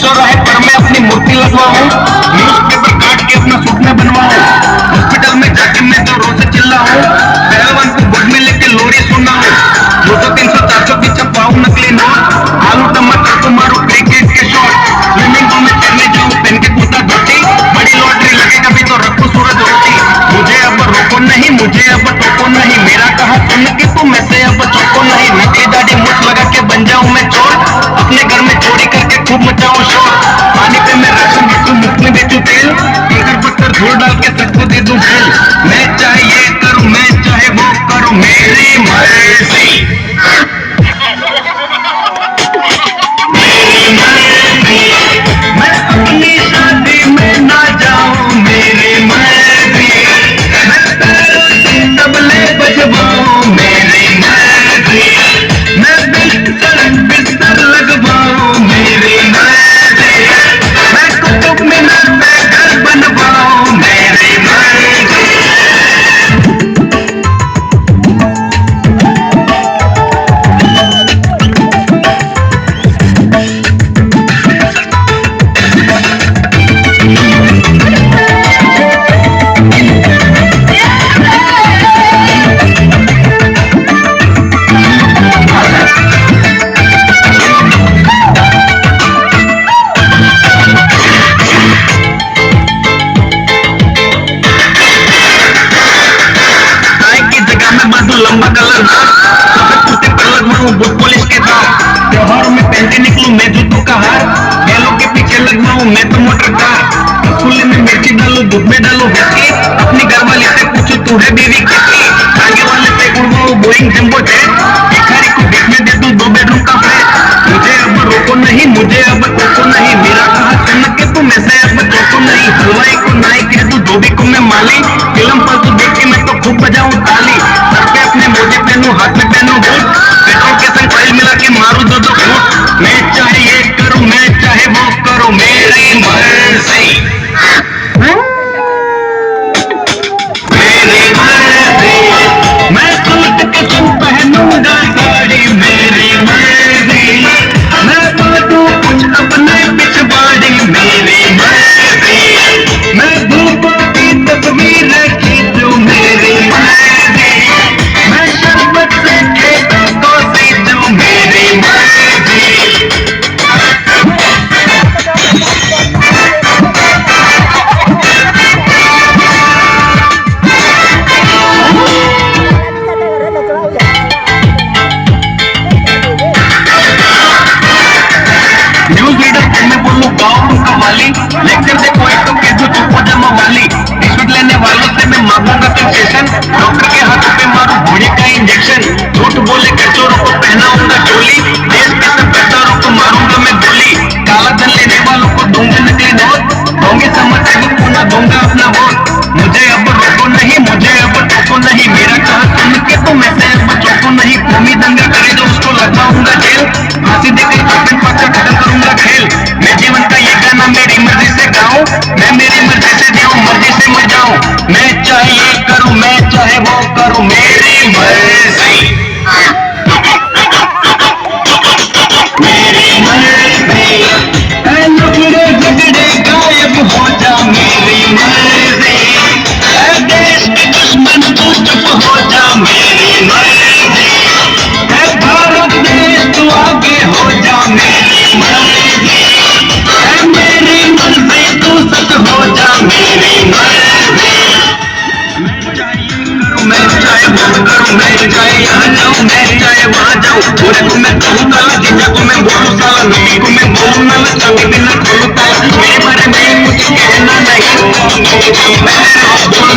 चौराहे पर मैं अपनी मूर्ति लगवाऊं, न्यूज़पेपर काट के अपना सुपना बनवाऊं, हॉस्पिटल में जाके मैं तो रोज चिल्लाऊं, पहलवान को गुड में लेके लोरी सुनाऊं, 200 300 400 की छपाऊं नकली नोट, आलू टमाटर को मारू क्रिकेट के शॉट, स्विमिंग पूल में तैरने जाऊं पहन के कुर्ता धोती, बड़ी लॉटरी लगे कभी तो रखूं सूरज होती, मुझे अब रोको नहीं, मुझे अब टोको नहीं, मेरा कहा सुन के तुम मैं से अब चौको नहीं, नकली दाढ़ी मुझ लगा के बन जाऊं मैं चोर, अपने घर में चोरी करके खूब मचाऊं शोर, पानी पे मैं राशन बेचूं मुफ्त में बेचूं तेल, कंकर पत्थर धूल डाल के सबको दे दूं खेल, मैं चाहे ये करूं मैं चाहे वो करूं, मेरी मर्जी मैं अपनी शादी में ना जाऊं, मेरी मर्जी मैं पैरों से तबले बजवाऊं, मेरी मर्जी मैं बिस्तर लगवाऊं, मेरी मर्जी मैं कुतुब मीनार पे घर बनवाऊं, मेरी मर्जी। लंबा कलर सफेद कुर्ते पर लगवाऊं बुट पुलिस के दांव, त्योहारों में पहनते निकलूं मैं जूतों का हार, बैलों के पीछे लगवाऊं मैं तो मोटर कार, चूल्हे में मिर्ची डालूं दूध में डालूं विस्की, अपनी घरवाली से पूछूं तू है बीवी किसकी, आगे वाले से उड़वाऊं बोइंग जंबो जेट, भिखारी को भीख में दे दूं 2 बेडरूम का फ्लैट, मुझे अब रोको नहीं, मुझे अब टोको नहीं, मेरा कहा सुन के तुम ऐसे अब टोको नहीं, हलवाई को नाई कह दूं धोबी को मैं माली, फिल्म पर तो देख के मैं तो खूब बजाऊं ताली, सर पे अपने मोजे पहनूं हाथ में पहनूं बूट, पेट्रोल के संग ऑयल मिला के मारूं 2-2 फूट, मैं चाहे ये करूं मैं चाहे वो करूं, मेरी मर्जी मेरी मर्जी मैं सूट के संग पहनूंगा साड़ी, मेरी मर्जी मैं बांटूं कुछ अपने पिछवाड़ी, मेरी मर्जी मैं धूपों की तस्वीर खींचूं, मेरी मर्जी मैं शरबत से खेतों को सींचूं, मेरी मर्जी। न्यूज रीडर को मैं बोलूं गाँव का वाली, लेक्चर दे कोई तो कह दूं चुप हो जा मवाली, रिश्वत लेने वालों से मैं मांगूंगा कंसेशन, डॉक्टर के हाथों पे मारूं घोड़े का इंजेक्शन, झूठ बोले के चोरों को पहनाऊंगा चोली, देश के सब गद्दारों को मारूंगा मैं गोली, काला धन लेने वालों को दूंगा नकली नोट, होंगे समझ पुनः दूंगा अपना वोट, मुझे अब रोको नहीं, मुझे अब टोको नहीं, मेरा कहा सुन के तो मैं से अब चौको नहीं, कौमी दंगा करे जो उसको लगवाऊंगा जेल, फांसी देकर काफी पाचा खत्म करूंगा खेल, मैं जीवन का ये गाना मेरी मर्जी से गाऊं, मैं मेरी मर्जी से जीऊं मर्जी से मर जाऊं, मैं चाहे ये करूं मैं चाहे वो करूं, मेरी मर्जी मेरी मर्जी ऐ नखरे झगड़े गायब हो जा, मेरी मर्जी ऐ देश के दुश्मन तू चुप हो जा, मेरी मर्जी ऐ भारत देश तू आगे हो जा, मेरी मर्जी ऐ मेरी मर्जी तू सच हो जा, मेरी मर्जी मैं चाहे वो करूं मैं चाहे यहाँ जाऊं मैं चाहे वहाँ जाऊं, पूरे को मैं कहूँ काला, जीजा को मैं बोलूं साला, नौमी को मैं बोलूं नाला, चाबी बिना खोलूं ताला, मेरे बारे में कुछ कहना नहीं, मैं बोलना